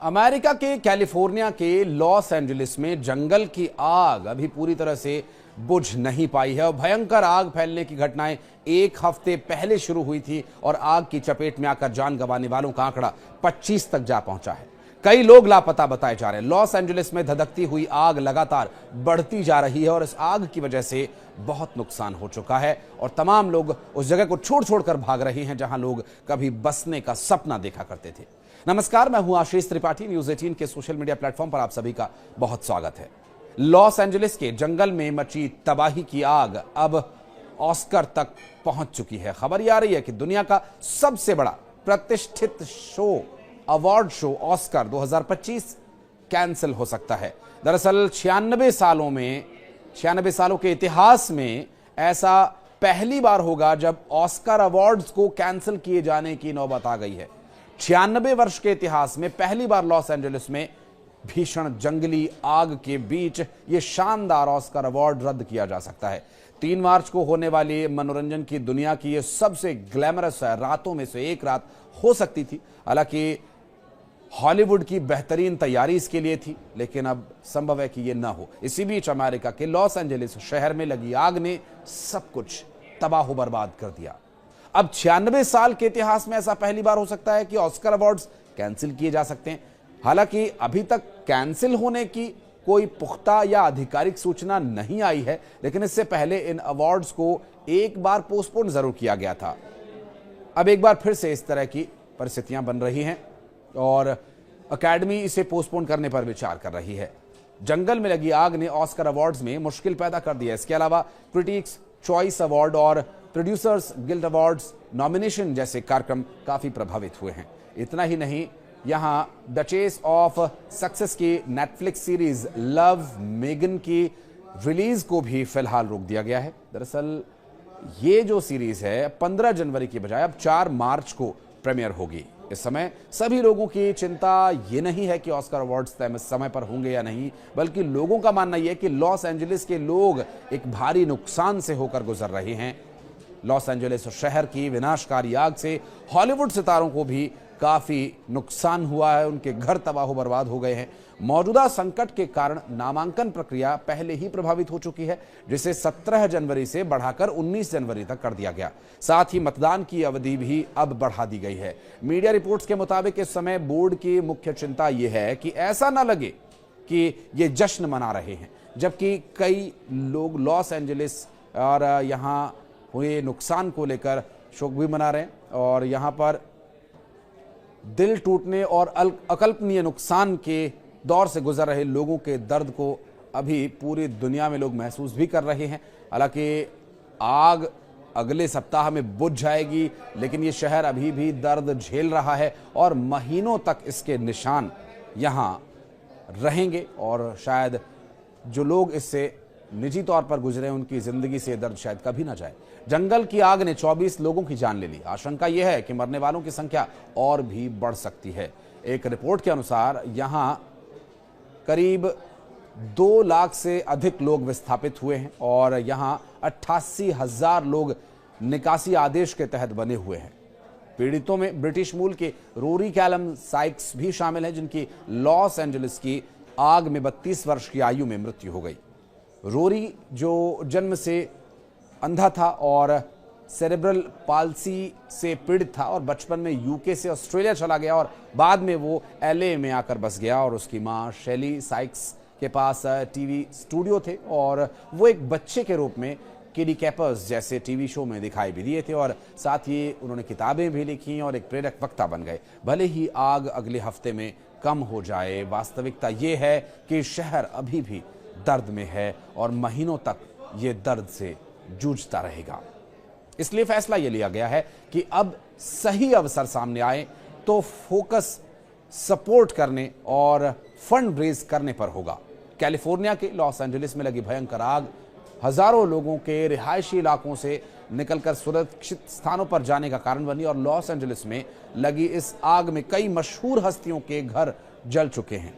America के California के Los Angeles में जंगल की आग अभी पूरी तरह से बुझ नहीं पाई है और भयंकर आग फैलने की घटनाएं एक हफ्ते पहले शुरू हुई थी और आग की चपेट में आकर जान गंवाने वालों का आंकड़ा 25 तक जा पहुंचा है। कई लोग लापता बताए जा रहे हैं। लॉस एंजलिस में धधकती हुई आग लगातार बढ़ती जा रही है और इस आग की वजह से बहुत नुकसान हो चुका है और तमाम लोग उस जगह को छोड़ छोड़कर भाग रहे हैं जहां लोग कभी बसने का सपना देखा करते थे। नमस्कार, मैं हूं आशीष त्रिपाठी। न्यूज 18 के सोशल मीडिया प्लेटफॉर्म पर आप सभी का बहुत स्वागत है। लॉस एंजलिस के जंगल में मची तबाही की आग अब ऑस्कर तक पहुंच चुकी है। खबर यह आ रही है कि दुनिया का सबसे बड़ा प्रतिष्ठित अवार्ड शो ऑस्कर 2025 कैंसिल हो सकता है। दरअसल 96 सालों के इतिहास में ऐसा पहली बार होगा जब ऑस्कर अवार्ड्स को कैंसिल किए जाने की नौबत आ गई है। 96 वर्ष के इतिहास में पहली बार लॉस एंजलिस में भीषण जंगली आग के बीच यह शानदार ऑस्कर अवार्ड रद्द किया जा सकता है। 3 मार्च को होने वाली मनोरंजन की दुनिया की यह सबसे ग्लैमरस रातों में से एक रात हो सकती थी। हालांकि हॉलीवुड की बेहतरीन तैयारी इसके लिए थी, लेकिन अब संभव है कि यह ना हो। इसी बीच अमेरिका के लॉस एंजलिस शहर में लगी आग ने सब कुछ तबाह बर्बाद कर दिया। अब 96 साल के इतिहास में ऐसा पहली बार हो सकता है कि ऑस्कर अवार्ड्स कैंसिल किए जा सकते हैं। हालांकि अभी तक कैंसिल होने की कोई पुख्ता या आधिकारिक सूचना नहीं आई है, लेकिन इससे पहले इन अवार्ड्स को एक बार पोस्टपोन जरूर किया गया था। अब एक बार फिर से इस तरह की परिस्थितियां बन रही हैं और अकेडमी इसे पोस्टपोन करने पर विचार कर रही है। जंगल में लगी आग ने ऑस्कर अवार्ड्स में मुश्किल पैदा कर दी है। इसके अलावा क्रिटिक्स चॉइस अवार्ड और प्रोड्यूसर्स गिल्ड अवार्ड्स नॉमिनेशन जैसे कार्यक्रम काफी प्रभावित हुए हैं। इतना ही नहीं, यहां द चेस ऑफ सक्सेस की नेटफ्लिक्स सीरीज लव मेगन की रिलीज को भी फिलहाल रोक दिया गया है। दरअसल ये जो सीरीज है 15 जनवरी की बजाय अब 4 मार्च को प्रीमियर होगी। इस समय सभी लोगों की चिंता ये नहीं है कि ऑस्कर अवार्ड्स तय समय पर होंगे या नहीं, बल्कि लोगों का मानना यह है कि लॉस एंजलिस के लोग एक भारी नुकसान से होकर गुजर रहे हैं। लॉस एंजलिस शहर की विनाशकारी आग से हॉलीवुड सितारों को भी काफी नुकसान हुआ है। उनके घर तबाह बर्बाद हो गए हैं। मौजूदा संकट के कारण नामांकन प्रक्रिया पहले ही प्रभावित हो चुकी है, जिसे 17 जनवरी से बढ़ाकर 19 जनवरी तक कर दिया गया। साथ ही मतदान की अवधि भी अब बढ़ा दी गई है। मीडिया रिपोर्ट्स के मुताबिक इस समय बोर्ड की मुख्य चिंता यह है कि ऐसा ना लगे कि ये जश्न मना रहे हैं, जबकि कई लोग लॉस एंजलिस और यहाँ हुए नुकसान को लेकर शोक भी मना रहे हैं और यहाँ पर दिल टूटने और अकल्पनीय नुकसान के दौर से गुजर रहे लोगों के दर्द को अभी पूरी दुनिया में लोग महसूस भी कर रहे हैं। हालांकि आग अगले सप्ताह में बुझ जाएगी, लेकिन ये शहर अभी भी दर्द झेल रहा है और महीनों तक इसके निशान यहाँ रहेंगे और शायद जो लोग इससे निजी तौर पर गुजरे उनकी जिंदगी से दर्द शायद कभी ना जाए। जंगल की आग ने 24 लोगों की जान ले ली। आशंका यह है कि मरने वालों की संख्या और भी बढ़ सकती है। एक रिपोर्ट के अनुसार यहां करीब 2 लाख से अधिक लोग विस्थापित हुए हैं और यहां 88,000 लोग निकासी आदेश के तहत बने हुए हैं। पीड़ितों में ब्रिटिश मूल के रोरी कैलम साइक्स भी शामिल हैं, जिनकी लॉस एंजलिस की आग में 32 वर्ष की आयु में मृत्यु हो गई। रोरी जो जन्म से अंधा था और सेरेब्रल पाल्सी से पीड़ित था और बचपन में यूके से ऑस्ट्रेलिया चला गया और बाद में वो एलए में आकर बस गया और उसकी मां शेली साइक्स के पास टीवी स्टूडियो थे और वो एक बच्चे के रूप में किडी कैपर्स जैसे टीवी शो में दिखाई भी दिए थे और साथ ही उन्होंने किताबें भी लिखी और एक प्रेरक वक्ता बन गए। भले ही आग अगले हफ्ते में कम हो जाए, वास्तविकता ये है कि शहर अभी भी दर्द में है और महीनों तक ये दर्द से जूझता रहेगा। इसलिए फैसला यह लिया गया है कि अब सही अवसर सामने आए तो फोकस सपोर्ट करने और फंड रेज करने पर होगा। कैलिफोर्निया के लॉस एंजलिस में लगी भयंकर आग हजारों लोगों के रिहायशी इलाकों से निकलकर सुरक्षित स्थानों पर जाने का कारण बनी और लॉस एंजलिस में लगी इस आग में कई मशहूर हस्तियों के घर जल चुके हैं।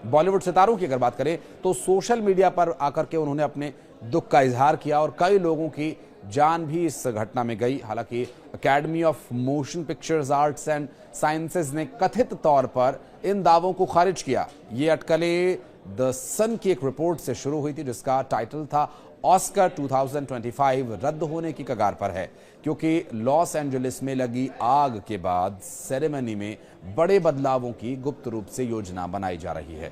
बॉलीवुड सितारों की अगर बात करें तो सोशल मीडिया पर आकर के उन्होंने अपने दुख का इजहार किया और कई लोगों की जान भी इस घटना में गई। हालांकि academy of motion pictures arts and sciences ने कथित तौर पर इन दावों को खारिज किया। ये अटकलें द सन की एक रिपोर्ट से शुरू हुई थी जिसका टाइटल था ऑस्कर 2025 रद्द होने की कगार पर है, क्योंकि लॉस एंजलिस में लगी आग के बाद सेरेमनी में बड़े बदलावों की गुप्त रूप से योजना बनाई जा रही है।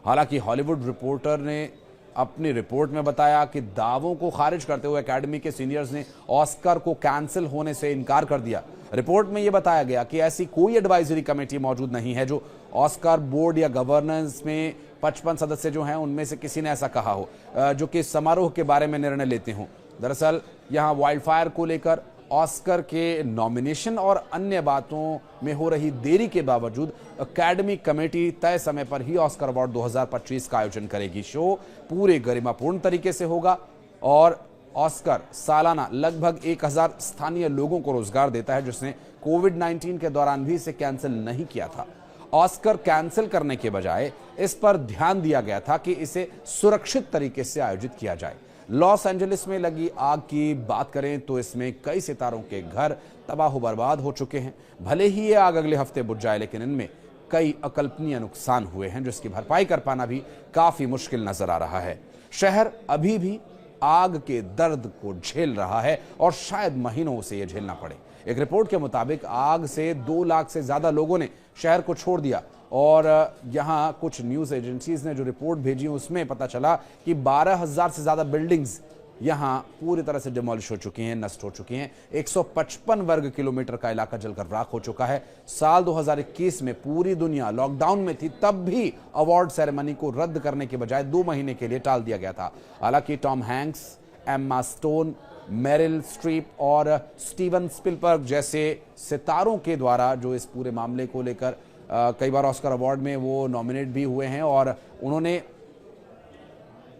हालांकि हॉलीवुड रिपोर्टर ने अपनी रिपोर्ट में बताया कि दावों को खारिज करते हुए एकेडमी के सीनियर्स ने ऑस्कर को कैंसिल होने से इनकार कर दिया। रिपोर्ट में यह बताया गया कि ऐसी कोई एडवाइजरी कमेटी मौजूद नहीं है जो ऑस्कर बोर्ड या गवर्नेंस में 55 सदस्य जो हैं उनमें से किसी ने ऐसा कहा हो जो कि समारोह के बारे में निर्णय लेते हों। दरअसल यहां वाइल्डफायर को लेकर ऑस्कर के नॉमिनेशन और अन्य बातों में हो रही देरी के बावजूद एकेडमी कमेटी तय समय पर ही ऑस्कर अवार्ड 2025 का आयोजन करेगी। शो पूरे गरिमापूर्ण तरीके से होगा और ऑस्कर सालाना लगभग 1000 स्थानीय लोगों को रोजगार देता है, जिसने कोविड-19 के दौरान भी इसे कैंसिल नहीं किया था। ऑस्कर कैंसिल करने के बजाय इस पर ध्यान दिया गया था कि इसे सुरक्षित तरीके से आयोजित किया जाए। लॉस एंजलिस में लगी आग की बात करें तो इसमें कई सितारों के घर तबाह बर्बाद हो चुके हैं। भले ही ये आग अगले हफ्ते बुझ जाए, लेकिन इनमें कई अकल्पनीय नुकसान हुए हैं जिसकी भरपाई कर पाना भी काफी मुश्किल नजर आ रहा है। शहर अभी भी आग के दर्द को झेल रहा है और शायद महीनों से यह झेलना पड़े। एक रिपोर्ट के मुताबिक आग से 2 लाख से ज्यादा लोगों ने शहर को छोड़ दिया और यहां कुछ न्यूज एजेंसीज ने जो रिपोर्ट भेजी उसमें पता चला कि 12,000 से ज्यादा बिल्डिंग्स यहां पूरी तरह से डिमोलिश हो चुकी हैं, नष्ट हो चुकी हैं। 155 वर्ग किलोमीटर का इलाका जलकर राख हो चुका है। साल 2021 में पूरी दुनिया लॉकडाउन में थी, तब भी अवार्ड सेरेमनी को रद्द करने के बजाय 2 महीने के लिए टाल दिया गया था। हालांकि Tom Hanks, Emma stone, Meryl Streep और स्टीवन स्पिलबर्ग जैसे सितारों के द्वारा जो इस पूरे मामले को लेकर कई बार ऑस्कर अवार्ड में वो नॉमिनेट भी हुए हैं और उन्होंने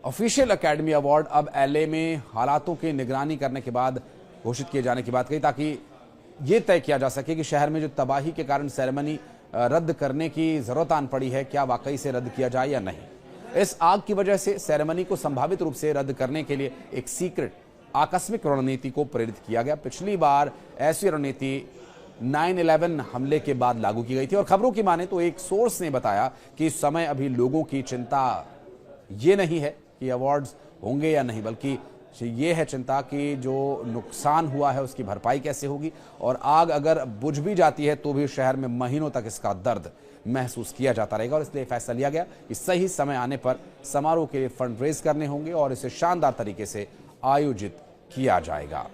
ऑफिशियल एकेडमी अवार्ड अब एलए में हालातों की निगरानी करने के बाद घोषित किए जाने की बात कही, ताकि ये तय किया जा सके कि शहर में जो तबाही के कारण सेरेमनी रद्द करने की जरूरत आन पड़ी है, क्या वाकई से रद्द किया जाए या नहीं। इस आग की वजह से सेरेमनी को संभावित रूप से रद्द करने के लिए एक सीक्रेट आकस्मिक रणनीति को प्रेरित किया गया। पिछली बार ऐसी रणनीति 9/11 हमले के बाद लागू की गई थी और खबरों की माने तो एक सोर्स ने बताया कि इस समय अभी लोगों की चिंता ये नहीं है कि अवार्ड्स होंगे या नहीं, बल्कि ये है चिंता कि जो नुकसान हुआ है उसकी भरपाई कैसे होगी। और आग अगर बुझ भी जाती है तो भी शहर में महीनों तक इसका दर्द महसूस किया जाता रहेगा और इसलिए फैसला लिया गया कि सही समय आने पर समारोह के लिए फंड रेज करने होंगे और इसे शानदार तरीके से आयोजित किया जाएगा।